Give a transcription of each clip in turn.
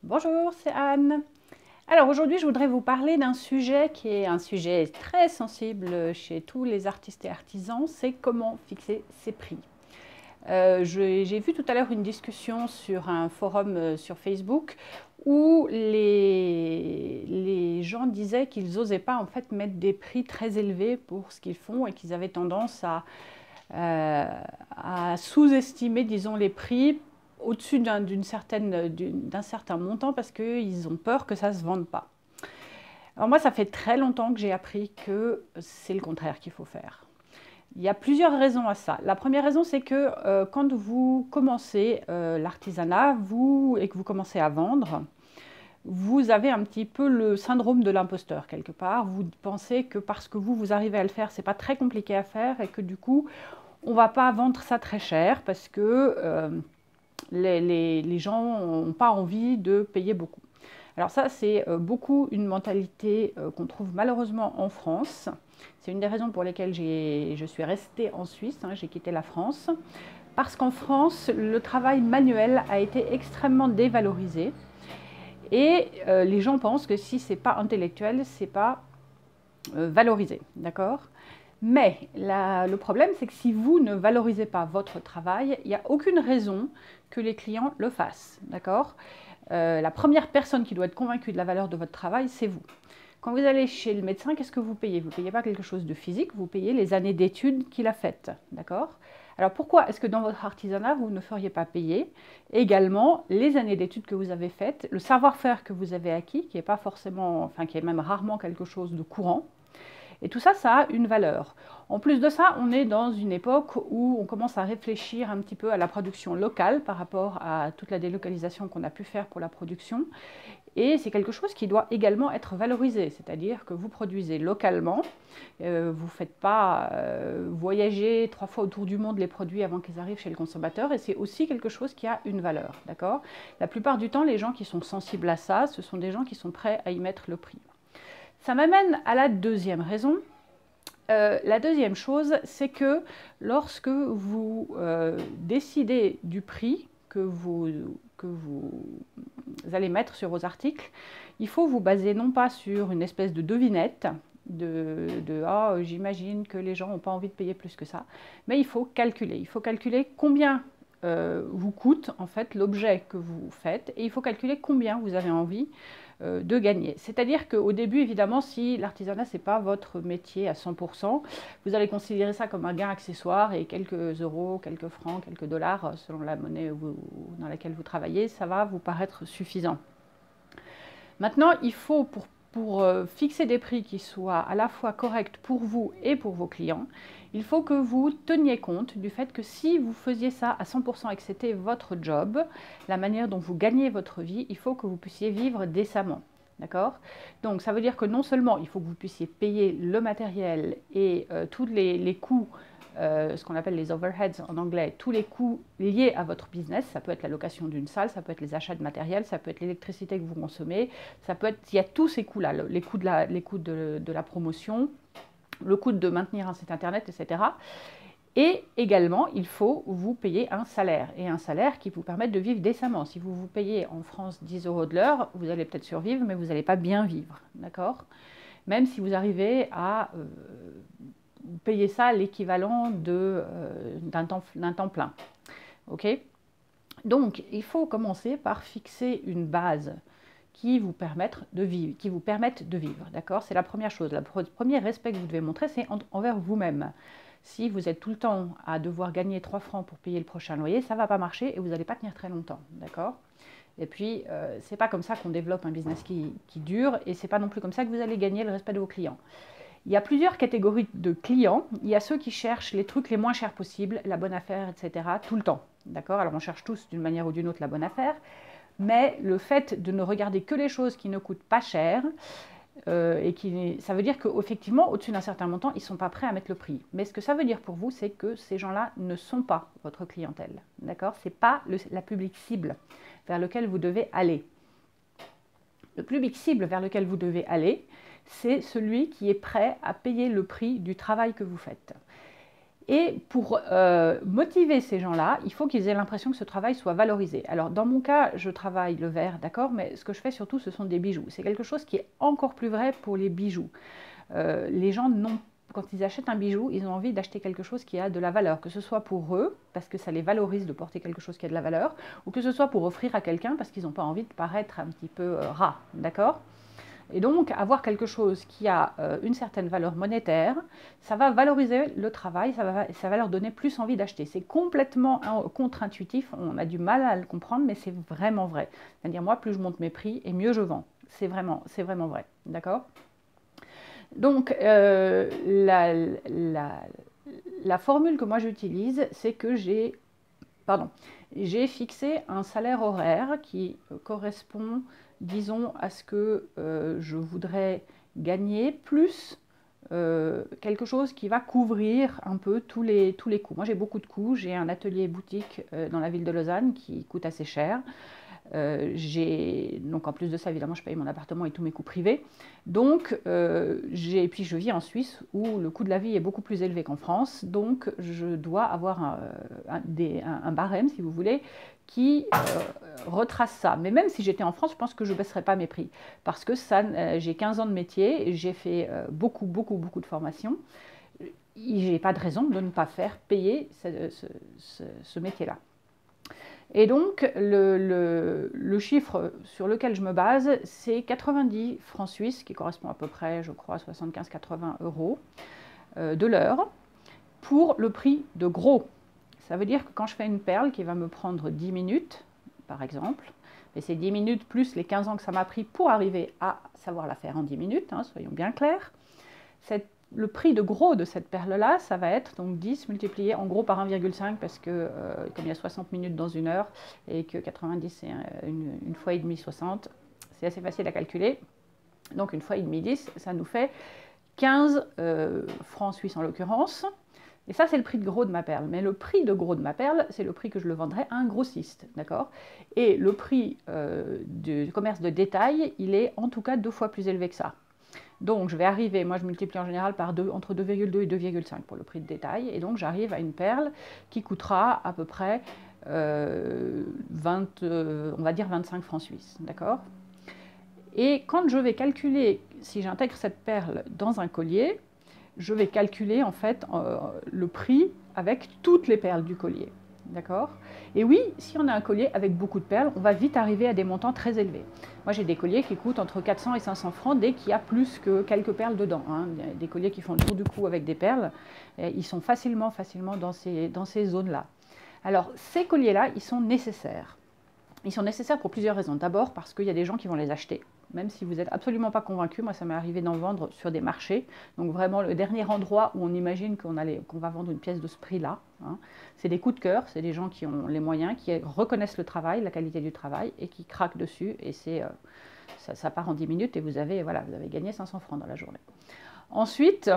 Bonjour, c'est Anne. Alors aujourd'hui, je voudrais vous parler d'un sujet qui est un sujet très sensible chez tous les artistes et artisans, c'est comment fixer ses prix. J'ai vu tout à l'heure une discussion sur un forum sur Facebook où les gens disaient qu'ils n'osaient pas en fait mettre des prix très élevés pour ce qu'ils font et qu'ils avaient tendance à sous-estimer, disons, les prix au-dessus d'un certain montant parce qu'ils ont peur que ça ne se vende pas. Alors moi, ça fait très longtemps que j'ai appris que c'est le contraire qu'il faut faire. Il y a plusieurs raisons à ça. La première raison, c'est que quand vous commencez l'artisanat et que vous commencez à vendre, vous avez un petit peu le syndrome de l'imposteur quelque part. Vous pensez que parce que vous arrivez à le faire, c'est pas très compliqué à faire et que du coup, on ne va pas vendre ça très cher parce que les gens n'ont pas envie de payer beaucoup. Alors ça, c'est beaucoup une mentalité qu'on trouve malheureusement en France. C'est une des raisons pour lesquelles je suis restée en Suisse, hein, j'ai quitté la France. Parce qu'en France, le travail manuel a été extrêmement dévalorisé. Et les gens pensent que si ce n'est pas intellectuel, ce n'est pas valorisé. D'accord ? Mais le problème, c'est que si vous ne valorisez pas votre travail, il n'y a aucune raison que les clients le fassent. D'accord ? La première personne qui doit être convaincue de la valeur de votre travail, c'est vous. Quand vous allez chez le médecin, qu'est-ce que vous payez? Vous ne payez pas quelque chose de physique, vous payez les années d'études qu'il a faites. D'accord? Alors pourquoi est-ce que dans votre artisanat, vous ne feriez pas payer également les années d'études que vous avez faites, le savoir-faire que vous avez acquis, qui n'est pas forcément, enfin qui est même rarement quelque chose de courant? Et tout ça, ça a une valeur. En plus de ça, on est dans une époque où on commence à réfléchir un petit peu à la production locale par rapport à toute la délocalisation qu'on a pu faire pour la production. Et c'est quelque chose qui doit également être valorisé, c'est-à-dire que vous produisez localement, vous ne faites pas voyager 3 fois autour du monde les produits avant qu'ils arrivent chez le consommateur, et c'est aussi quelque chose qui a une valeur, d'accord? La plupart du temps, les gens qui sont sensibles à ça, ce sont des gens qui sont prêts à y mettre le prix. Ça m'amène à la deuxième raison. La deuxième chose, c'est que lorsque vous décidez du prix que vous allez mettre sur vos articles, il faut vous baser non pas sur une espèce de devinette, ah, j'imagine que les gens n'ont pas envie de payer plus que ça, mais il faut calculer. Il faut calculer combien vous coûte en fait l'objet que vous faites et il faut calculer combien vous avez envie de gagner. C'est-à-dire qu'au début, évidemment, si l'artisanat, ce n'est pas votre métier à 100%, vous allez considérer ça comme un gain accessoire et quelques euros, quelques francs, quelques dollars, selon la monnaie dans laquelle vous travaillez, ça va vous paraître suffisant. Maintenant, il faut, pour fixer des prix qui soient à la fois corrects pour vous et pour vos clients, il faut que vous teniez compte du fait que si vous faisiez ça à 100% et que c'était votre job, la manière dont vous gagnez votre vie, il faut que vous puissiez vivre décemment. D'accord? Donc ça veut dire que non seulement il faut que vous puissiez payer le matériel et tous les coûts, ce qu'on appelle les overheads en anglais, tous les coûts liés à votre business, ça peut être la location d'une salle, ça peut être les achats de matériel, ça peut être l'électricité que vous consommez, ça peut être, il y a tous ces coûts-là, les coûts de la promotion, le coût de maintenir un site internet, etc. Et également, il faut vous payer un salaire, et un salaire qui vous permette de vivre décemment. Si vous vous payez en France 10 euros de l'heure, vous allez peut-être survivre, mais vous n'allez pas bien vivre, d'accord? Même si vous arrivez à payer ça à l'équivalent d'un temps plein. Ok? Donc, il faut commencer par fixer une base qui vous permette de vivre, d'accord? C'est la première chose. Le premier respect que vous devez montrer, c'est envers vous-même. Si vous êtes tout le temps à devoir gagner 3 francs pour payer le prochain loyer, ça ne va pas marcher et vous n'allez pas tenir très longtemps, d'accord? Et puis, ce n'est pas comme ça qu'on développe un business qui dure et ce n'est pas non plus comme ça que vous allez gagner le respect de vos clients. Il y a plusieurs catégories de clients. Il y a ceux qui cherchent les trucs les moins chers possibles, la bonne affaire, etc., tout le temps. D'accord? Alors on cherche tous d'une manière ou d'une autre la bonne affaire, mais le fait de ne regarder que les choses qui ne coûtent pas cher, ça veut dire qu'effectivement, au-dessus d'un certain montant, ils ne sont pas prêts à mettre le prix. Mais ce que ça veut dire pour vous, c'est que ces gens-là ne sont pas votre clientèle. D'accord? Ce n'est pas la public cible vers lequel vous devez aller. Le public cible vers lequel vous devez aller, c'est celui qui est prêt à payer le prix du travail que vous faites. Et pour motiver ces gens-là, il faut qu'ils aient l'impression que ce travail soit valorisé. Alors dans mon cas, je travaille le verre, d'accord, mais ce que je fais surtout, ce sont des bijoux. C'est quelque chose qui est encore plus vrai pour les bijoux. Les gens n'ont quand ils achètent un bijou, ils ont envie d'acheter quelque chose qui a de la valeur, que ce soit pour eux, parce que ça les valorise de porter quelque chose qui a de la valeur, ou que ce soit pour offrir à quelqu'un, parce qu'ils n'ont pas envie de paraître un petit peu rat, d'accord ? Et donc, avoir quelque chose qui a une certaine valeur monétaire, ça va valoriser le travail, ça va leur donner plus envie d'acheter. C'est complètement contre-intuitif, on a du mal à le comprendre, mais c'est vraiment vrai. C'est-à-dire, moi, plus je monte mes prix, et mieux je vends. C'est vraiment vrai, d'accord ? Donc, la formule que moi j'utilise, c'est que j'ai fixé un salaire horaire qui correspond, disons, à ce que je voudrais gagner, plus quelque chose qui va couvrir un peu tous les coûts. Moi j'ai beaucoup de coûts, j'ai un atelier boutique dans la ville de Lausanne qui coûte assez cher. Donc en plus de ça, évidemment, je paye mon appartement et tous mes coûts privés. Donc, et puis je vis en Suisse où le coût de la vie est beaucoup plus élevé qu'en France. Donc, je dois avoir un barème, si vous voulez, qui retrace ça. Mais même si j'étais en France, je pense que je ne baisserais pas mes prix. Parce que j'ai 15 ans de métier, j'ai fait beaucoup de formations. Je n'ai pas de raison de ne pas faire payer ce métier-là. Et donc, le chiffre sur lequel je me base, c'est 90 francs suisses, qui correspond à peu près, je crois, 75-80 euros de l'heure, pour le prix de gros. Ça veut dire que quand je fais une perle qui va me prendre 10 minutes, par exemple, et c'est 10 minutes plus les 15 ans que ça m'a pris pour arriver à savoir la faire en 10 minutes, hein, soyons bien clairs, le prix de gros de cette perle-là, ça va être donc 10 multiplié en gros par 1,5 parce que comme il y a 60 minutes dans une heure et que 90 c'est une fois et demi 60, c'est assez facile à calculer. Donc une fois et demi 10, ça nous fait 15 francs suisses en l'occurrence. Et ça, c'est le prix de gros de ma perle. Mais le prix de gros de ma perle, c'est le prix que je le vendrais à un grossiste, d'accord ? Et le prix du commerce de détail, il est en tout cas 2 fois plus élevé que ça. Donc je vais arriver, moi je multiplie en général par entre 2,2 et 2,5 pour le prix de détail, et donc j'arrive à une perle qui coûtera à peu près on va dire 25 francs suisses, d'accord ? Et quand je vais calculer, si j'intègre cette perle dans un collier, je vais calculer en fait le prix avec toutes les perles du collier. D'accord ? Et oui, si on a un collier avec beaucoup de perles, on va vite arriver à des montants très élevés. Moi, j'ai des colliers qui coûtent entre 400 et 500 francs dès qu'il y a plus que quelques perles dedans. Hein. Des colliers qui font le tour du cou avec des perles, ils sont facilement dans ces zones-là. Alors, ces colliers-là, ils sont nécessaires. Ils sont nécessaires pour plusieurs raisons. D'abord, parce qu'il y a des gens qui vont les acheter. Même si vous n'êtes absolument pas convaincu, moi ça m'est arrivé d'en vendre sur des marchés. Donc vraiment le dernier endroit où on imagine qu'on va vendre une pièce de ce prix-là. Hein. C'est des coups de cœur, c'est des gens qui ont les moyens, qui reconnaissent le travail, la qualité du travail et qui craquent dessus. Et ça part en 10 minutes et vous avez gagné 500 francs dans la journée. Ensuite,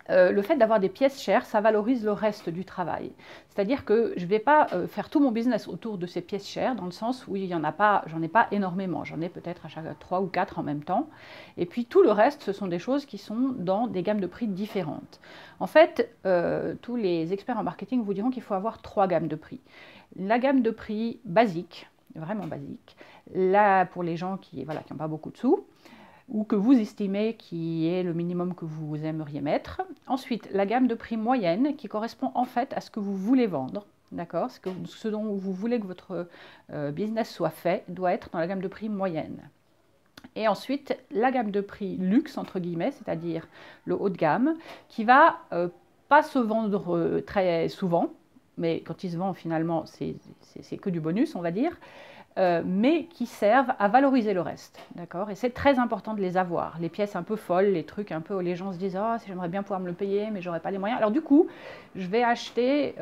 le fait d'avoir des pièces chères, ça valorise le reste du travail. C'est-à-dire que je ne vais pas faire tout mon business autour de ces pièces chères, dans le sens où j'en ai pas énormément. J'en ai peut-être à chaque 3 ou 4 en même temps. Et puis tout le reste, ce sont des choses qui sont dans des gammes de prix différentes. En fait, tous les experts en marketing vous diront qu'il faut avoir 3 gammes de prix. La gamme de prix basique, vraiment basique, là pour les gens qui n'ont pas beaucoup de sous, ou que vous estimez qui est le minimum que vous aimeriez mettre. Ensuite, la gamme de prix moyenne qui correspond en fait à ce que vous voulez vendre. D'accord ? Ce dont vous voulez que votre business soit fait doit être dans la gamme de prix moyenne. Et ensuite, la gamme de prix luxe, entre guillemets, c'est-à-dire le haut de gamme, qui va pas se vendre très souvent, mais quand il se vend finalement, c'est que du bonus, on va dire, mais qui servent à valoriser le reste, d'accord ? Et c'est très important de les avoir, les pièces un peu folles, les trucs un peu où les gens se disent « Ah, j'aimerais bien pouvoir me le payer, mais j'aurais pas les moyens. » Alors du coup, je vais acheter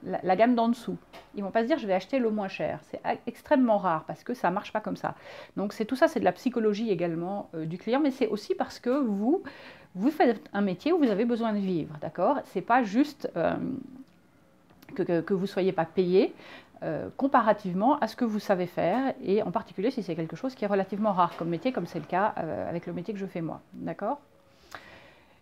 la gamme d'en dessous. Ils vont pas se dire « Je vais acheter le moins cher ». C'est extrêmement rare parce que ça marche pas comme ça. Donc tout ça, c'est de la psychologie également du client, mais c'est aussi parce que vous faites un métier où vous avez besoin de vivre, d'accord ? C'est pas juste que vous ne soyez pas payé comparativement à ce que vous savez faire, et en particulier si c'est quelque chose qui est relativement rare comme métier, comme c'est le cas avec le métier que je fais moi, d'accord ?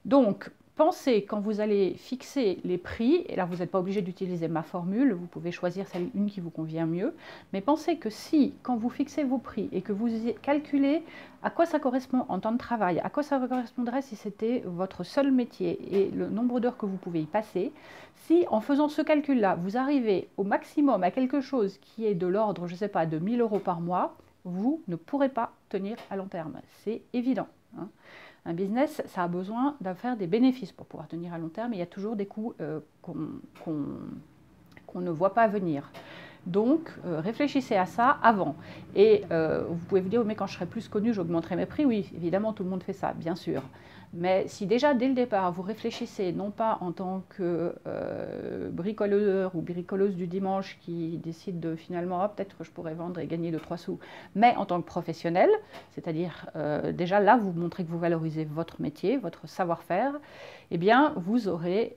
Donc, pensez, quand vous allez fixer les prix, et là vous n'êtes pas obligé d'utiliser ma formule, vous pouvez choisir une qui vous convient mieux, mais pensez que si, quand vous fixez vos prix et que vous calculez à quoi ça correspond en temps de travail, à quoi ça correspondrait si c'était votre seul métier et le nombre d'heures que vous pouvez y passer, si en faisant ce calcul-là, vous arrivez au maximum à quelque chose qui est de l'ordre, je ne sais pas, de 1 000 € par mois, vous ne pourrez pas tenir à long terme. C'est évident, hein. Un business, ça a besoin de faire des bénéfices pour pouvoir tenir à long terme. Il y a toujours des coûts qu'on ne voit pas venir. Donc, réfléchissez à ça avant. Et vous pouvez vous dire, mais quand je serai plus connu, j'augmenterai mes prix. Oui, évidemment, tout le monde fait ça, bien sûr. Mais si déjà, dès le départ, vous réfléchissez, non pas en tant que bricoleur ou bricoleuse du dimanche qui décide de finalement, peut-être que je pourrais vendre et gagner 2-3 sous, mais en tant que professionnel, c'est-à-dire déjà là, vous montrez que vous valorisez votre métier, votre savoir-faire, eh bien, vous aurez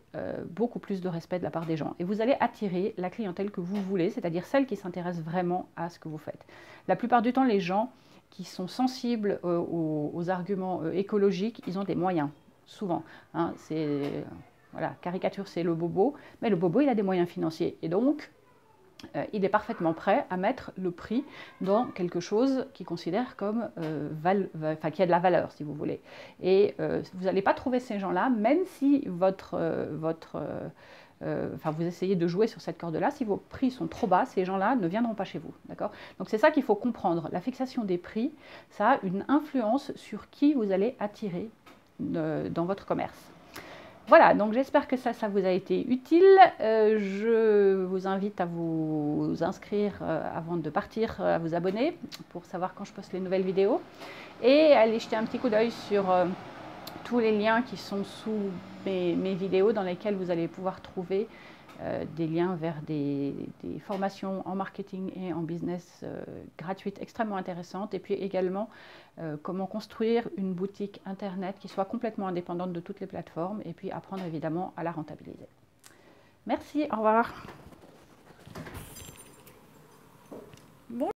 beaucoup plus de respect de la part des gens. Et vous allez attirer la clientèle que vous voulez, c'est-à-dire celle qui s'intéresse vraiment à ce que vous faites. La plupart du temps, les gens qui sont sensibles aux arguments écologiques, ils ont des moyens, souvent. Hein, voilà, caricature, c'est le bobo, mais le bobo, il a des moyens financiers. Et donc, il est parfaitement prêt à mettre le prix dans quelque chose qu'il considère comme qui a de la valeur, si vous voulez. Et vous n'allez pas trouver ces gens-là, même si vous essayez de jouer sur cette corde-là, si vos prix sont trop bas, ces gens-là ne viendront pas chez vous. D'accord ? Donc c'est ça qu'il faut comprendre. La fixation des prix, ça a une influence sur qui vous allez attirer dans votre commerce. Voilà, donc j'espère que ça vous a été utile. Je vous invite à vous inscrire avant de partir, à vous abonner pour savoir quand je poste les nouvelles vidéos. Et allez jeter un petit coup d'œil sur tous les liens qui sont sous mes vidéos dans lesquelles vous allez pouvoir trouver des liens vers des formations en marketing et en business gratuites extrêmement intéressantes, et puis également comment construire une boutique internet qui soit complètement indépendante de toutes les plateformes, et puis apprendre évidemment à la rentabiliser. Merci, au revoir.